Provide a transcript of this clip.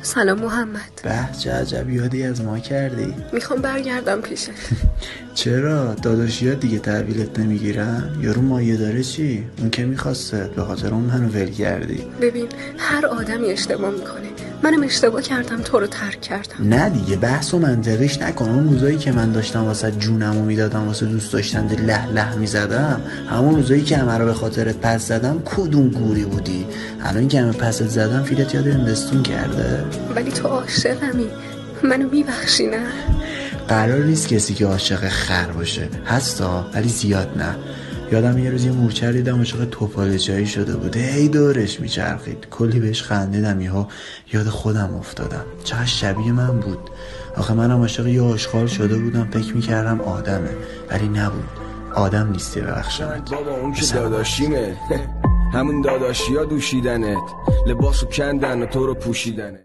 سلام محمد. به چه عجب یادی از ما کردی. میخوام برگردم پیشت. چرا؟ داداشیات دیگه تحویلت نمیگیرن؟ یارو مایه داره چی؟ اون که میخواسته، به خاطر اون منو ول کردی. ببین هر آدمی اشتباه میکنه، منم اشتباه کردم، تو رو ترک کردم. نه دیگه بحث و منطقیش نکن. اون روزایی که من داشتم واسه جونمو میدادم، واسه دوست داشتن له له میزدم، همون روزایی که همه رو به خاطرت پس زدم کدوم گوری بودی؟ الان که همه پست زدم فیلت یاد اندستون کرده. ولی تو عاشقمی، منو میبخشی نه؟ قرار نیست کسی که عاشق خر باشه، هستا ولی زیاد نه. یادم یه روز یه مورچه دیدم عاشق توپالچایی شده بود، هی دورش میچرخید، کلی بهش خندیدم، یاد خودم افتادم چقدر شبیه من بود. آخه منم عاشق یه آشغال شده بودم، فکر میکردم آدمه ولی نبود. آدم نیستی ببخشمت بابا، اون که داداشیمه. همون داداشی ها دوشیدنت، لباسو کندن و تو رو پوشیدنت.